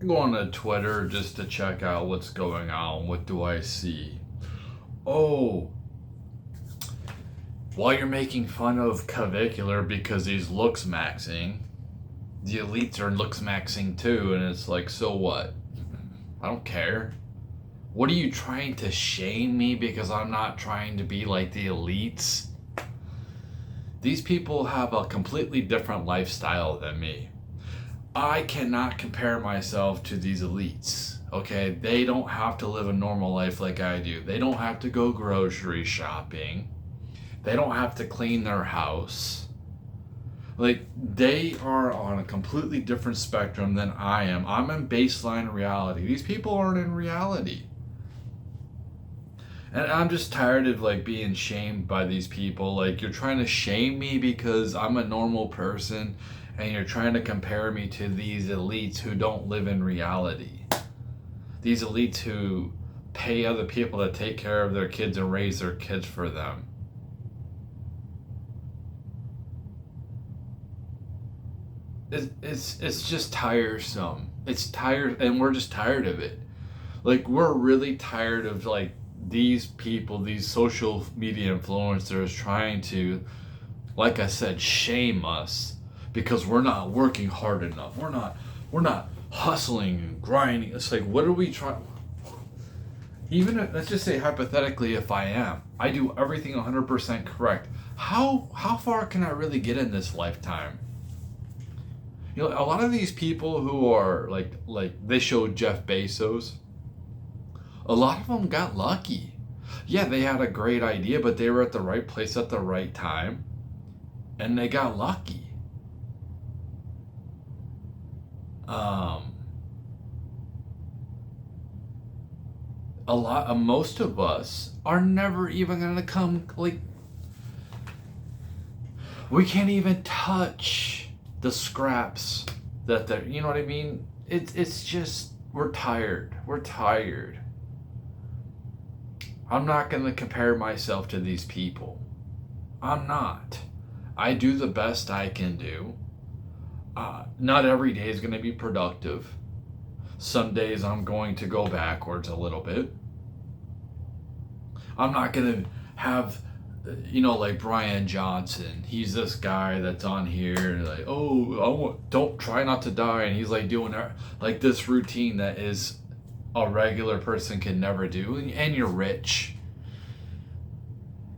I go on to Twitter just to check out what's going on. What do I see? Oh, while you're making fun of Cavicular because he's looks maxing, the elites are looks maxing too, and it's like, so what? I don't care. What are you trying to shame me because I'm not trying to be like the elites? These people have a completely different lifestyle than me. I cannot compare myself to these elites. Okay, they don't have to live a normal life like I do. They don't have to go grocery shopping. They don't have to clean their house. Like, they are on a completely different spectrum than I am. I'm in baseline reality. These people aren't in reality. And I'm just tired of like being shamed by these people. Like, you're trying to shame me because I'm a normal person, and you're trying to compare me to these elites who don't live in reality. These elites who pay other people to take care of their kids and raise their kids for them. It's just tiresome. It's tired, and we're just tired of it. Like, we're really tired of like these people, these social media influencers trying to, like I said, shame us because we're not working hard enough. We're not hustling and grinding. It's like, what are we trying? Even if, let's just say hypothetically, if I do everything 100% correct. How far can I really get in this lifetime? You know, a lot of these people who are like they showed Jeff Bezos. A lot of them got lucky. Yeah, they had a great idea, but they were at the right place at the right time, and they got lucky. Um, most of us are never even gonna come. Like, we can't even touch the scraps that they're. You know what I mean? It's just we're tired. We're tired. I'm not gonna compare myself to these people. I'm not. I do the best I can do. Not every day is going to be productive. Some days I'm going to go backwards a little bit. I'm not going to have, like Brian Johnson. He's this guy that's on here, like, oh, don't try not to die. And he's like doing like this routine that is a regular person can never do. And you're rich.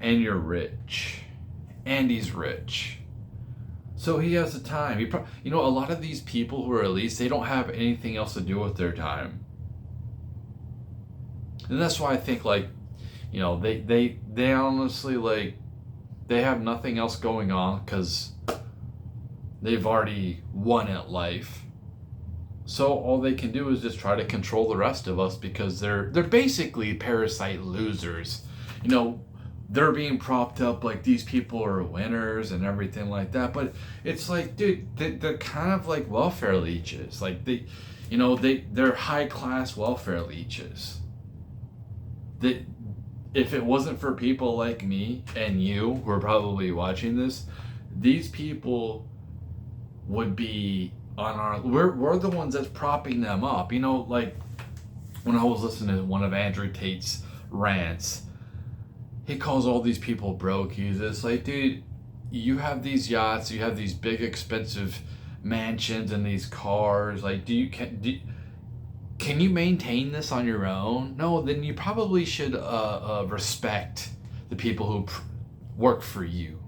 And you're rich. And he's rich. So he has the time. A lot of these people who are elites, they don't have anything else to do with their time, and that's why I think they honestly they have nothing else going on because they've already won at life. So all they can do is just try to control the rest of us because they're basically parasite losers. They're being propped up like these people are winners and everything like that. But it's like, dude, they're kind of like welfare leeches. Like they're high class welfare leeches. That if it wasn't for people like me and you who are probably watching this, these people would be on our. We're the ones that's propping them up. Like when I was listening to one of Andrew Tate's rants, he calls all these people broke. He's just like, dude, you have these yachts, you have these big expensive mansions and these cars. Like, can you maintain this on your own? No, then you probably should respect the people who work for you,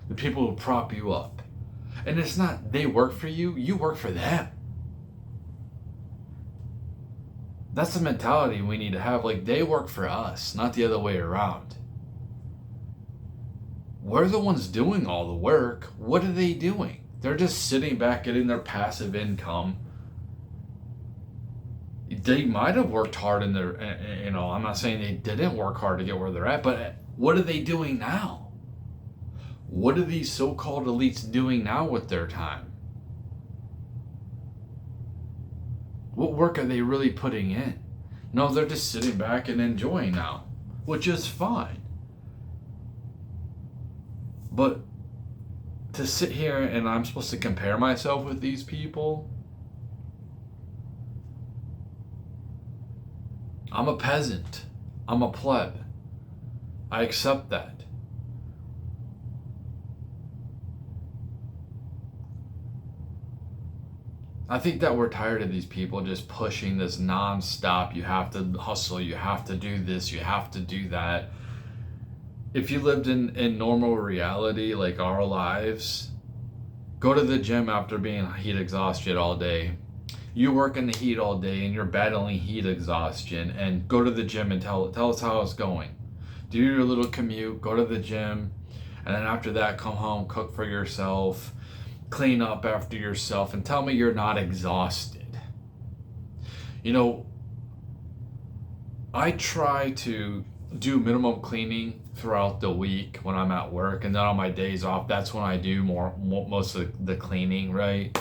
the people who prop you up. And it's not they work for you, you work for them. That's the mentality we need to have. Like, they work for us, not the other way around. We're the ones doing all the work. What are they doing? They're just sitting back getting their passive income. They might have worked hard in their, I'm not saying they didn't work hard to get where they're at, but what are they doing now? What are these so-called elites doing now with their time? What work are they really putting in? No, they're just sitting back and enjoying now, which is fine. But to sit here and I'm supposed to compare myself with these people, I'm a peasant. I'm a pleb. I accept that. I think that we're tired of these people just pushing this nonstop. You have to hustle. You have to do this. You have to do that. If you lived in normal reality like our lives, go to the gym after being heat exhausted all day. You work in the heat all day and you're battling heat exhaustion, and go to the gym and tell us how it's going. Do your little commute, go to the gym, and then after that come home, cook for yourself, clean up after yourself, and tell me you're not exhausted. You know, I try to do minimum cleaning throughout the week when I'm at work, and then on my days off, that's when I do most of the cleaning, right?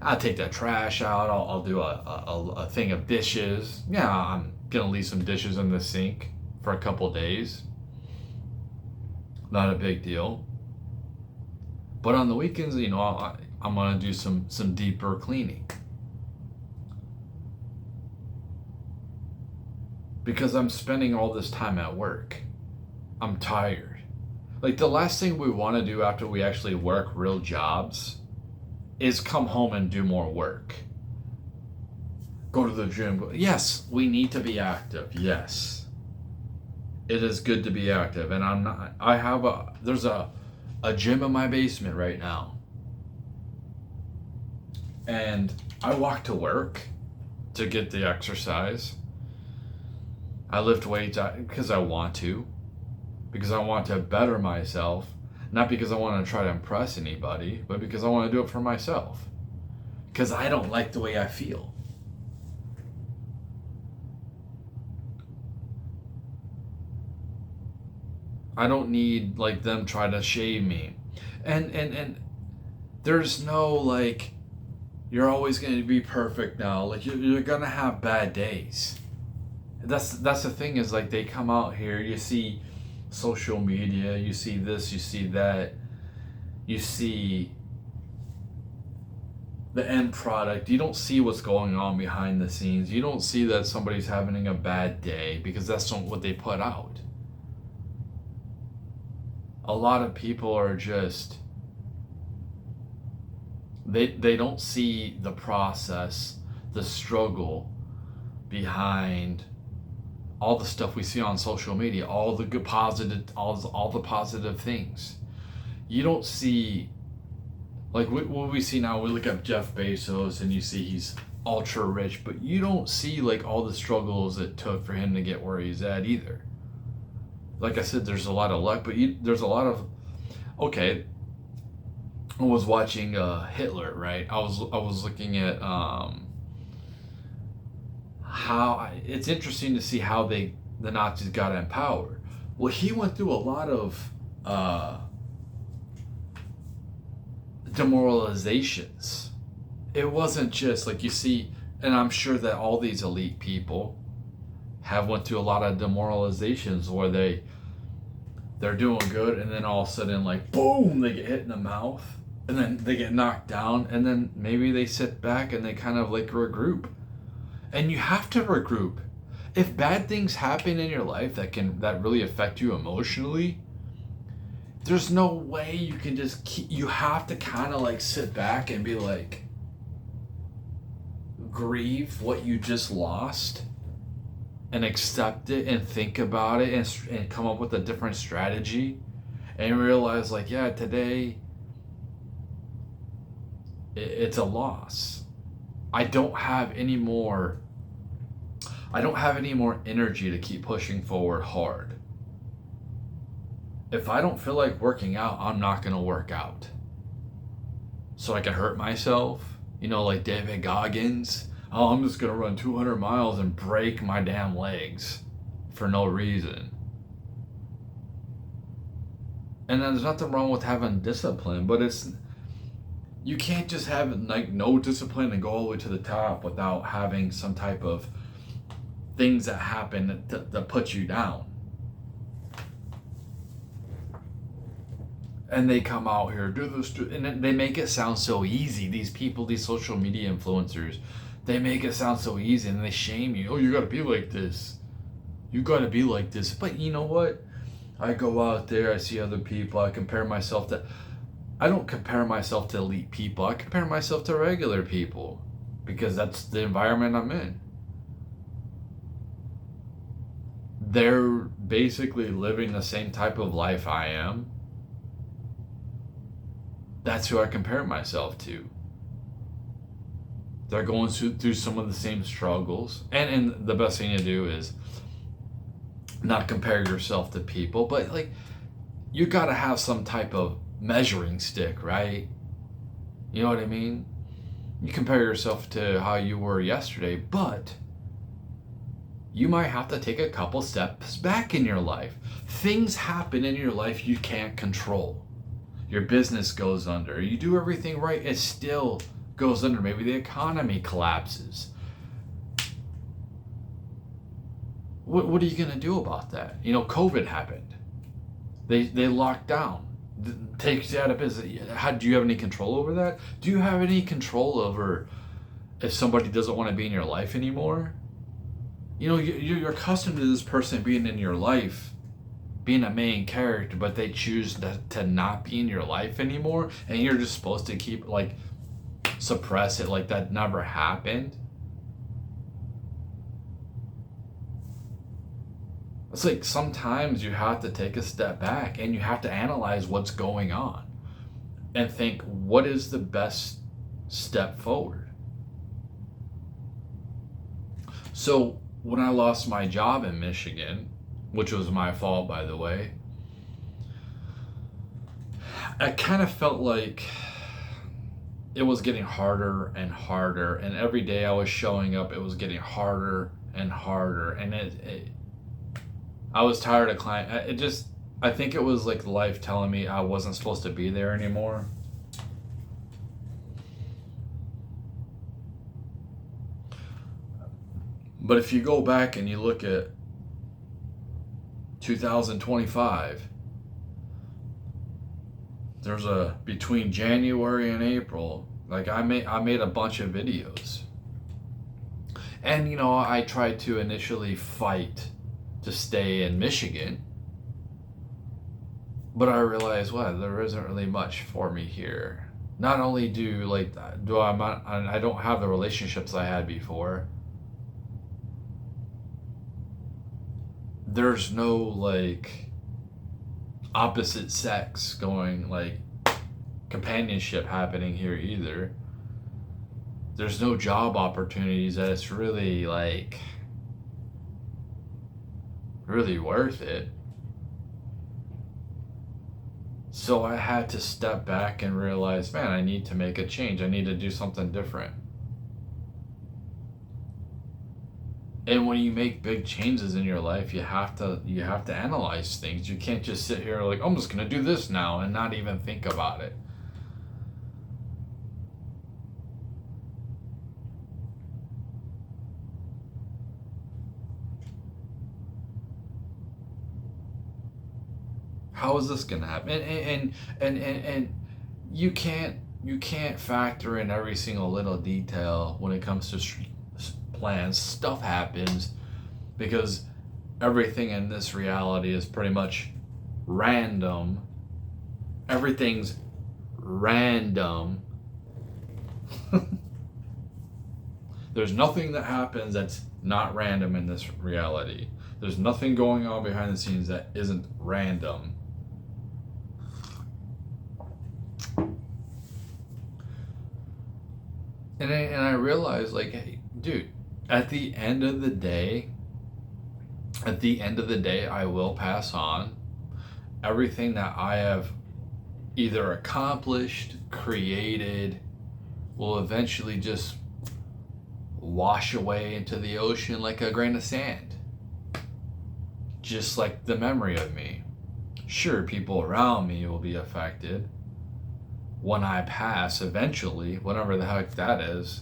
I'll take the trash out. I'll do a thing of dishes. Yeah, I'm gonna leave some dishes in the sink for a couple days. Not a big deal. But on the weekends, you know, I'm gonna do some deeper cleaning because I'm spending all this time at work. I'm tired. Like, the last thing we want to do after we actually work real jobs is come home and do more work. Go to the gym. Yes, we need to be active. Yes, it is good to be active. And there's a gym in my basement right now. And I walk to work to get the exercise. I lift weights because I want to. Because I want to better myself. Not because I want to try to impress anybody, but because I want to do it for myself. Because I don't like the way I feel. I don't need like them trying to shame me. And there's no like you're always going to be perfect now. Like you're going to have bad days. That's the thing is like they come out here, you see social media, you see this, you see that, you see the end product. You don't see what's going on behind the scenes. You don't see that somebody's having a bad day because that's not what they put out. A lot of people are just they don't see the process, the struggle behind all the stuff we see on social media, all the good positive, all the positive things. You don't see, like what we see now, we look at Jeff Bezos and you see he's ultra rich, but you don't see like all the struggles it took for him to get where he's at either. Like I said, there's a lot of luck, but there's a lot of, okay, I was watching Hitler, right? I was looking at how it's interesting to see how the Nazis got in power. Well, he went through a lot of demoralizations. It wasn't just like you see, and I'm sure that all these elite people have went through a lot of demoralizations where they're doing good and then all of a sudden like boom, they get hit in the mouth and then they get knocked down and then maybe they sit back and they kind of like regroup. And you have to regroup. If bad things happen in your life that really affect you emotionally, there's no way you can just you have to kind of like sit back and be like, grieve what you just lost and accept it and think about it and come up with a different strategy and realize like, yeah, today it's a loss. I don't have any more energy to keep pushing forward hard. If I don't feel like working out, I'm not going to work out. So I can hurt myself, you know, like David Goggins. Oh, I'm just going to run 200 miles and break my damn legs for no reason. And there's nothing wrong with having discipline, but you can't just have like no discipline and go all the way to the top without having some type of things that happen that put you down. And they come out here, do this, and they make it sound so easy. These people, these social media influencers, They make it sound so easy and they shame you. Oh, you gotta be like this. You gotta be like this. But you know what? I go out there, I see other people, I compare myself to. I don't compare myself to elite people, I compare myself to regular people because that's the environment I'm in. They're basically living the same type of life I am. That's who I compare myself to. They're going through some of the same struggles. And the best thing to do is not compare yourself to people, but like you gotta have some type of measuring stick, right? You know what I mean? You compare yourself to how you were yesterday, but you might have to take a couple steps back in your life. Things happen in your life you can't control. Your business goes under. You do everything right, it still goes under. Maybe the economy collapses. What are you going to do about that? You know, COVID happened. They locked down. Takes you out of business. Do you have any control over that? Do you have any control over if somebody doesn't want to be in your life anymore? You know, you're accustomed to this person being in your life, being a main character, but they choose to not be in your life anymore, and you're just supposed to keep, like, suppress it like that never happened. It's like sometimes you have to take a step back and you have to analyze what's going on and think, what is the best step forward? So when I lost my job in Michigan, which was my fault, by the way, I kind of felt like it was getting harder and harder, and every day I was showing up, it was getting harder and harder, and I was tired of climbing. I think it was like life telling me I wasn't supposed to be there anymore. But if you go back and you look at 2025, there's between January and April, like I made a bunch of videos. And you know, I tried to initially fight to stay in Michigan, but I realized, well, there isn't really much for me here. Not only I don't have the relationships I had before. There's no like opposite sex going, like companionship happening here either. There's no job opportunities that it's really like really worth it. So I had to step back and realize, man, I need to make a change. I need to do something different. And when you make big changes in your life, you have to analyze things. You can't just sit here like, I'm just gonna do this now and not even think about it. How is this gonna happen? And you can't factor in every single little detail when it comes to plans. Stuff happens because everything in this reality is pretty much random. Everything's random. There's nothing that happens that's not random in this reality. There's nothing going on behind the scenes that isn't random. And I realized, like, hey, dude, at the end of the day, I will pass on. Everything that I have either accomplished, created, will eventually just wash away into the ocean like a grain of sand. Just like the memory of me. Sure, people around me will be affected when I pass eventually, whenever the heck that is.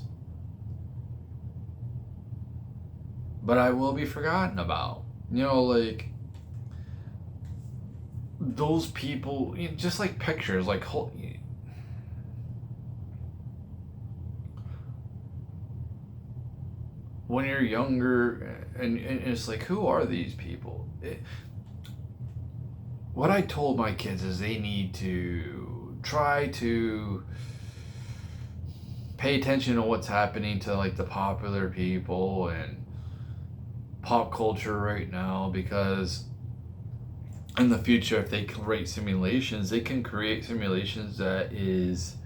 But I will be forgotten about. You know, like, those people, just like pictures, like, when you're younger, and it's like, who are these people? What I told my kids is they need to try to pay attention to what's happening to like the popular people and pop culture right now, because in the future, if they create simulations, they can create simulations that is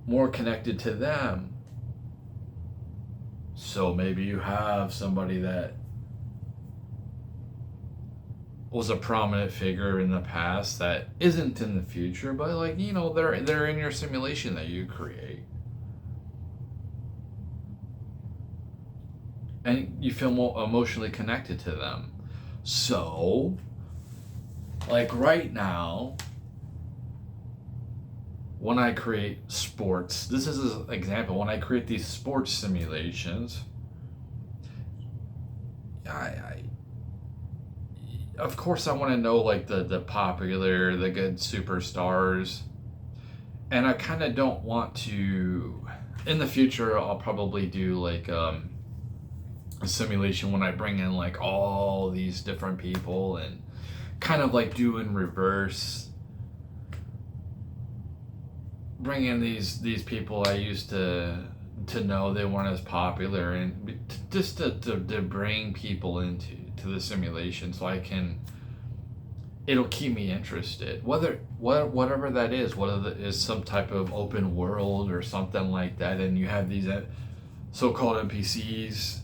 more connected to them. So maybe you have somebody that was a prominent figure in the past that isn't in the future, but like, you know, they're in your simulation that you create. And you feel more emotionally connected to them. So, like right now, when I create sports, this is an example, when I create these sports simulations, I of course I want to know like the popular, the good superstars, and I kind of don't want to. In the future, I'll probably do like a simulation when I bring in like all these different people and kind of like do in reverse. Bring in these people I used to know, they weren't as popular, and just to bring people into the simulation so I can, it'll keep me interested, whatever that is, whether it is some type of open world or something like that, and you have these so-called NPCs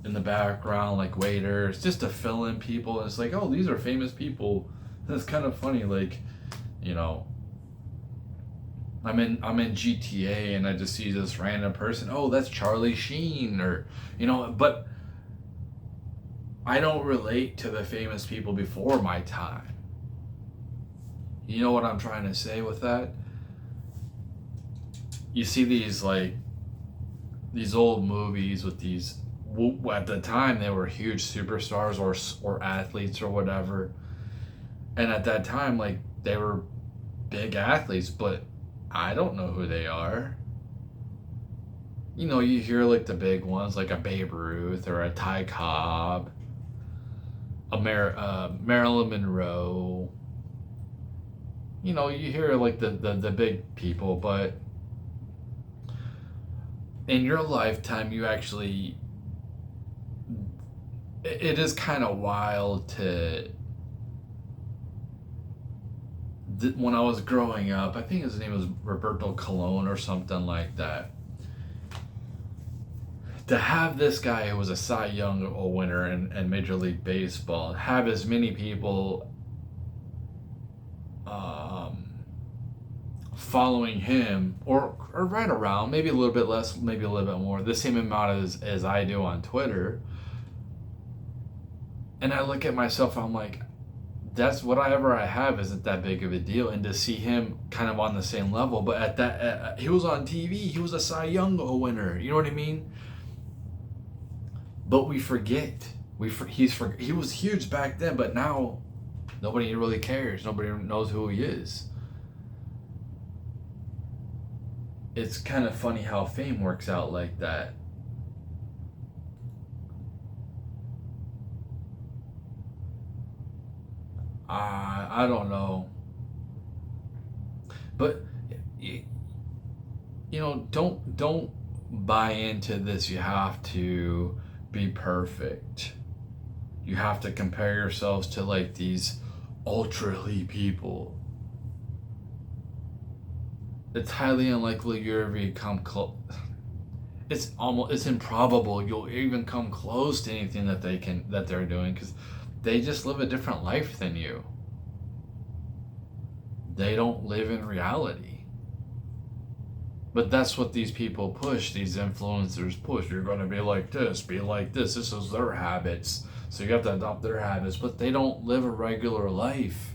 in the background like waiters just to fill in people, and it's like, oh, these are famous people, and it's kind of funny, like, you know, I'm in GTA and I just see this random person. Oh, that's Charlie Sheen, or you know, but I don't relate to the famous people before my time. You know what I'm trying to say with that? You see these like these old movies with these, at the time they were huge superstars or athletes or whatever. And at that time, like, they were big athletes, but I don't know who they are. You know, you hear like the big ones, like a Babe Ruth or a Ty Cobb, a Marilyn Monroe. You know, you hear like the big people, but in your lifetime, you actually, it is kind of wild to, when I was growing up, I think his name was Roberto Colon or something like that. To have this guy who was a Cy Young winner in Major League Baseball, have as many people following him, or right around, maybe a little bit less, maybe a little bit more, the same amount as I do on Twitter. And I look at myself, I'm like, that's whatever I have isn't that big of a deal. And to see him kind of on the same level, but at that, he was on TV, he was a Cy Young winner, you know what I mean? But we forget, he was huge back then, but now nobody really cares. Nobody knows who he is. It's kind of funny how fame works out like that. I don't know. But you know, don't buy into this. You have to be perfect. You have to compare yourselves to like these ultra elite people. It's highly unlikely you'll ever come close. It's improbable you'll even come close to anything that they're doing, because they just live a different life than you. They don't live in reality. But that's what these people push, these influencers push. You're going to be like this, be like this. This is their habits. So you have to adopt their habits. But they don't live a regular life.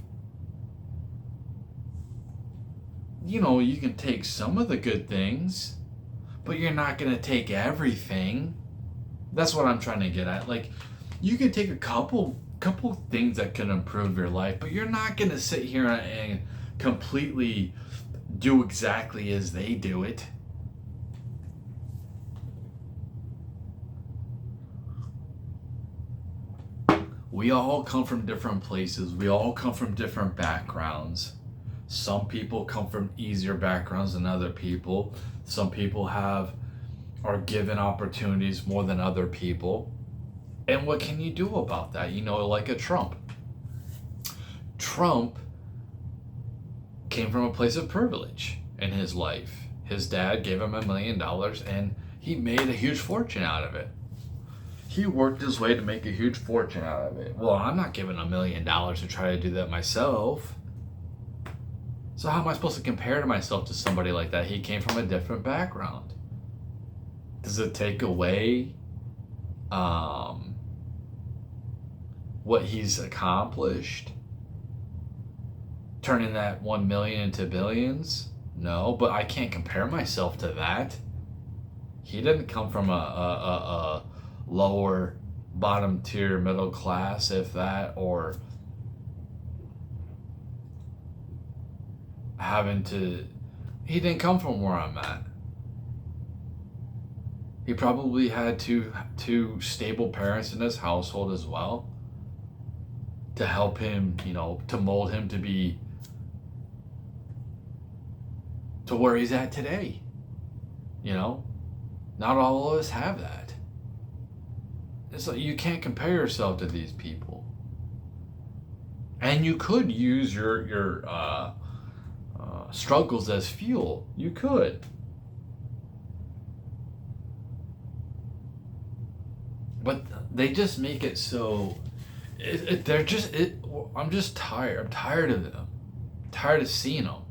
You know, you can take some of the good things, but you're not going to take everything. That's what I'm trying to get at. Like, you can take a couple things that can improve your life, but you're not going to sit here and completely do exactly as they do it. We all come from different places. We all come from different backgrounds. Some people come from easier backgrounds than other people. Some people are given opportunities more than other people. And what can you do about that? Like a Trump. Trump came from a place of privilege in his life. His dad gave him $1 million and he made a huge fortune out of it. He worked his way to make a huge fortune out of it. Well, I'm not giving $1 million to try to do that myself. So how am I supposed to compare to myself to somebody like that? He came from a different background. Does it take away what he's accomplished? Turning that 1 million into billions? No, but I can't compare myself to that. He didn't come from a lower bottom tier middle class, if that, or he didn't come from where I'm at. He probably had two stable parents in his household as well to help him, to mold him to where he's at today. Not all of us have that. It's like you can't compare yourself to these people. And you could use your struggles as fuel. You could. But they just make it so. I'm just tired. I'm tired of them. I'm tired of seeing them.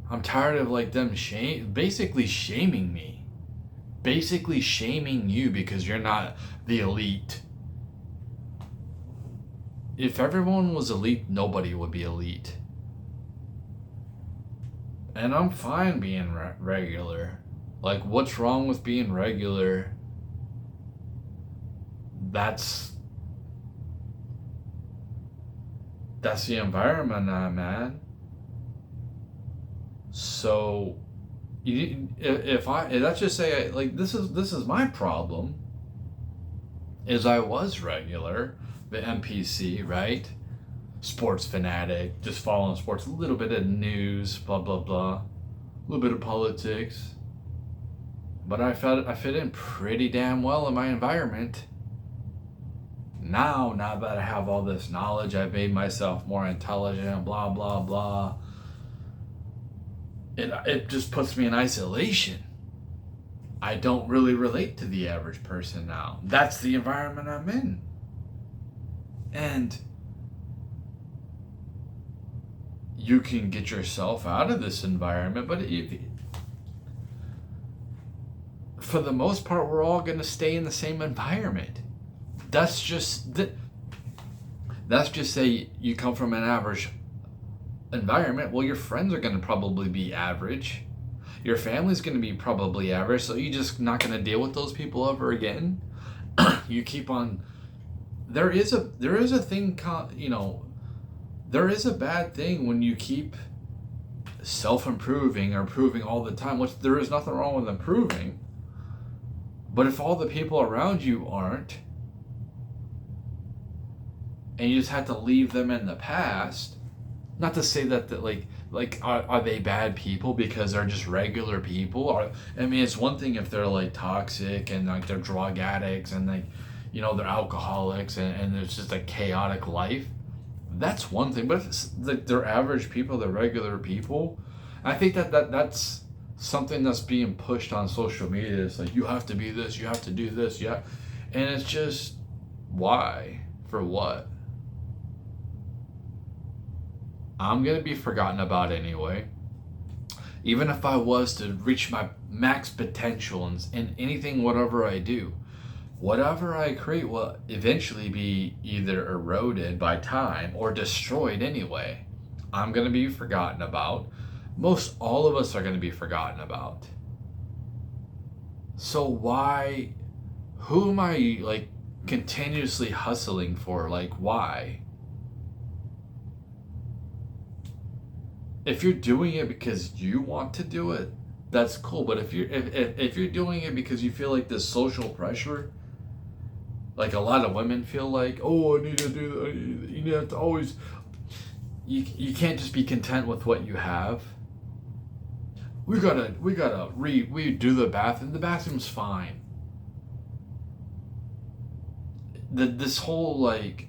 I'm tired of them basically shaming me. Basically shaming you because you're not the elite. If everyone was elite, nobody would be elite. And I'm fine being regular. What's wrong with being regular? That's the environment I'm in. So, let's just say this is my problem. Is I was regular, the NPC, right? Sports fanatic, just following sports, a little bit of news, blah blah blah, a little bit of politics. But I fit in pretty damn well in my environment. Now that I have all this knowledge, I've made myself more intelligent, blah blah blah. It just puts me in isolation. I don't really relate to the average person now. That's the environment I'm in. And you can get yourself out of this environment, but for the most part, we're all going to stay in the same environment. That's just say you come from an average environment. Well, your friends are going to probably be average. Your family's going to be probably average, so you're just not going to deal with those people ever again. You keep on. There is a thing, there is a bad thing when you keep self-improving or improving all the time, which there is nothing wrong with improving. But if all the people around you aren't, and you just have to leave them in the past, not to say that are they bad people because they're just regular people? It's one thing if they're toxic and they're drug addicts and they're alcoholics and it's just a chaotic life. That's one thing. But if it's they're average people, they're regular people, I think that's something that's being pushed on social media. It's you have to be this, you have to do this, yeah, and it's just why? For what? I'm going to be forgotten about anyway. Even if I was to reach my max potential in anything, whatever I do, whatever I create will eventually be either eroded by time or destroyed anyway. I'm going to be forgotten about. Most all of us are going to be forgotten about. So who am I continuously hustling for? Why? If you're doing it because you want to do it, that's cool. But if you're doing it because you feel this social pressure, Like a lot of women feel like, oh, I need to do that. You have to always. You can't just be content with what you have. We gotta redo the bathroom. The bathroom's fine. This whole like,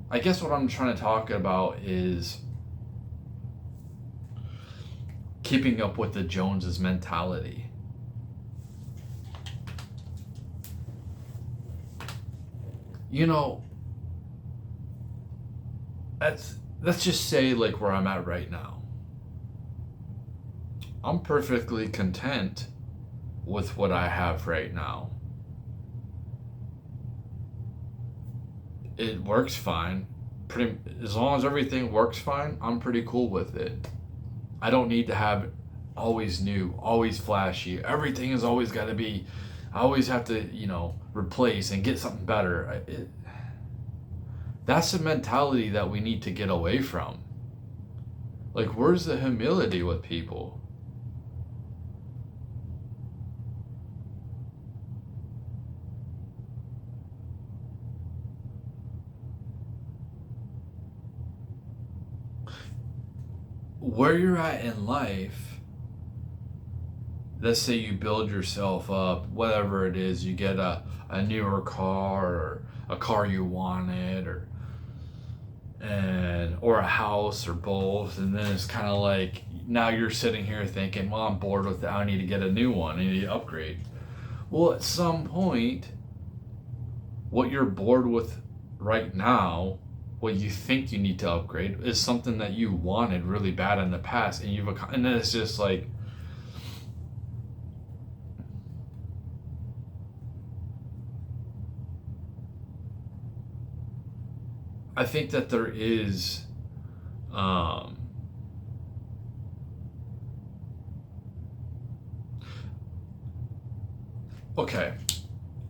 I guess what I'm trying to talk about is keeping up with the Joneses mentality. You know, let's just say like where I'm at right now. I'm perfectly content with what I have right now. It works fine. Pretty as long as everything works fine, I'm pretty cool with it. I don't need to have always new, always flashy. Everything has always got to be. I always have to, replace and get something better. That's the mentality that we need to get away from. Like, where's the humility with people? Where you're at in life, let's say you build yourself up, whatever it is, you get a newer car or a car you wanted or a house or both, and then it's kind of like now you're sitting here thinking, well, I'm bored with it, I need to get a new one, I need to upgrade. Well, at some point, what you're bored with right now, what you think you need to upgrade, is something that you wanted really bad in the past, and then it's just like, I think that there is okay,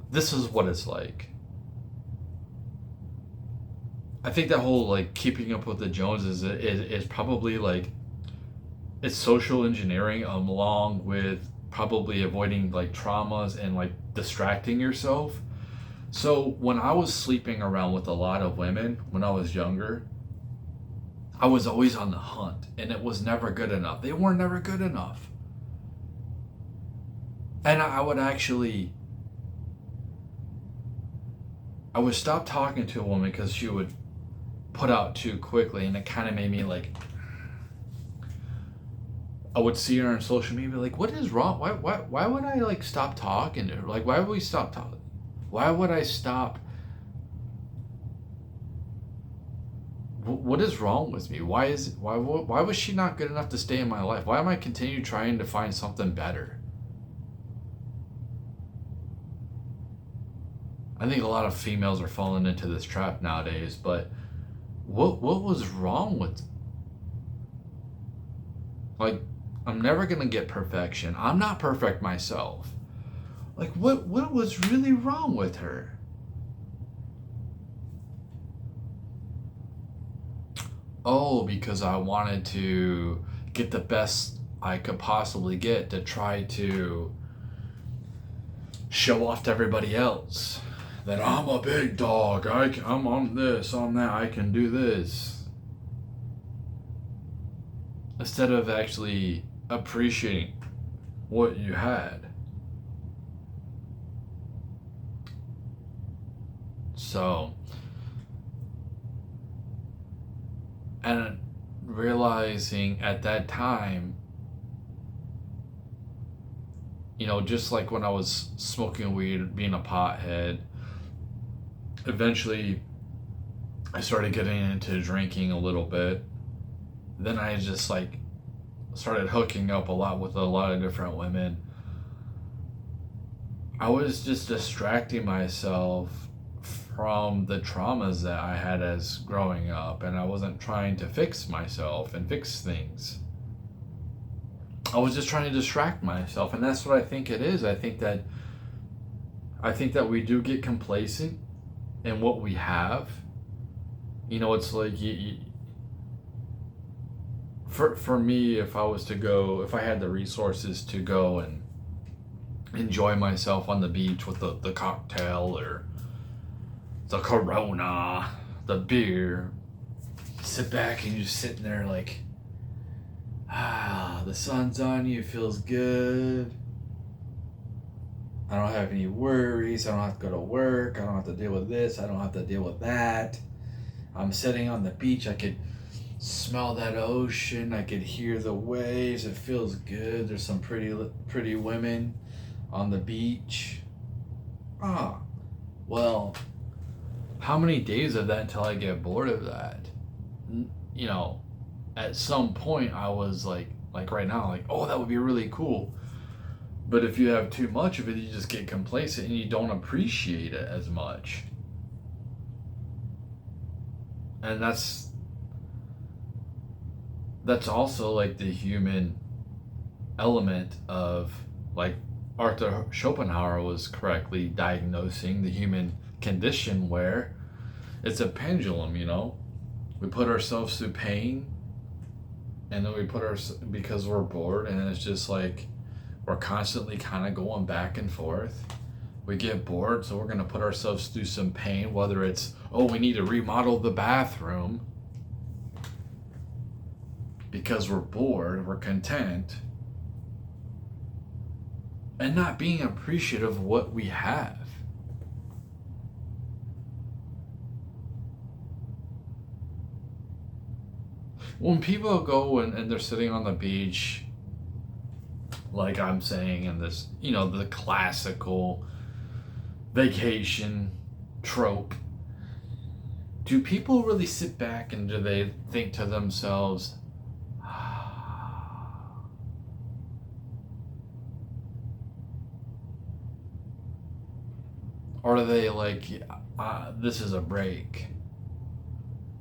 this is what it's like. I think that whole like keeping up with the Joneses is probably like, it's social engineering along with probably avoiding like traumas and like distracting yourself. So when I was sleeping around with a lot of women when I was younger, I was always on the hunt, and it was never good enough. They were never good enough. And I would stop talking to a woman because she would put out too quickly, and it kind of made me like, I would see her on social media like, what is wrong? Why would I like stop talking to her? Like, why would we stop talking? Why would I stop? What is wrong with me? Why was she not good enough to stay in my life? Why am I continue trying to find something better? I think a lot of females are falling into this trap nowadays, but what was wrong with, like, I'm never gonna get perfection. I'm not perfect myself. Like, what was really wrong with her? Oh, because I wanted to get the best I could possibly get to try to show off to everybody else that I'm a big dog. I'm on this, on that. I can do this. Instead of actually appreciating what you had. So, and realizing at that time, just like when I was smoking weed, being a pothead, eventually I started getting into drinking a little bit. Then I just like started hooking up a lot with a lot of different women. I was just distracting myself from the traumas that I had as growing up, and I wasn't trying to fix myself and fix things. I was just trying to distract myself, and that's what I think it is. I think that we do get complacent in what we have. It's like for me, if I had the resources to go and enjoy myself on the beach with the cocktail, or the Corona, the beer. Sit back and you're just sitting there like, the sun's on you, feels good. I don't have any worries. I don't have to go to work. I don't have to deal with this. I don't have to deal with that. I'm sitting on the beach. I could smell that ocean. I could hear the waves. It feels good. There's some pretty women on the beach. Well, how many days of that until I get bored of that? You know, at some point I was like right now, like, oh, that would be really cool. But if you have too much of it, you just get complacent and you don't appreciate it as much. And that's also like the human element of, like, Arthur Schopenhauer was correctly diagnosing the human condition, where it's a pendulum, you know? We put ourselves through pain, and then we because we're bored, and it's just like we're constantly kind of going back and forth. We get bored, so we're going to put ourselves through some pain, whether it's, oh, we need to remodel the bathroom because we're bored, we're content, and not being appreciative of what we have. When people go and they're sitting on the beach, like I'm saying, in this, you know, the classical vacation trope, do people really sit back and do they think to themselves, or are they like, this is a break?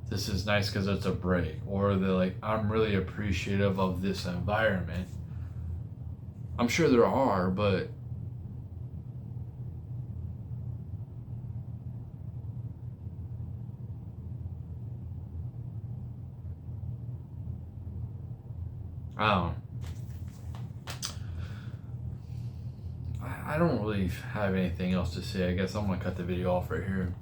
This is nice because it's a break. Or they're like, I'm really appreciative of this environment. I'm sure there are, but I don't really have anything else to say. I guess I'm gonna cut the video off right here.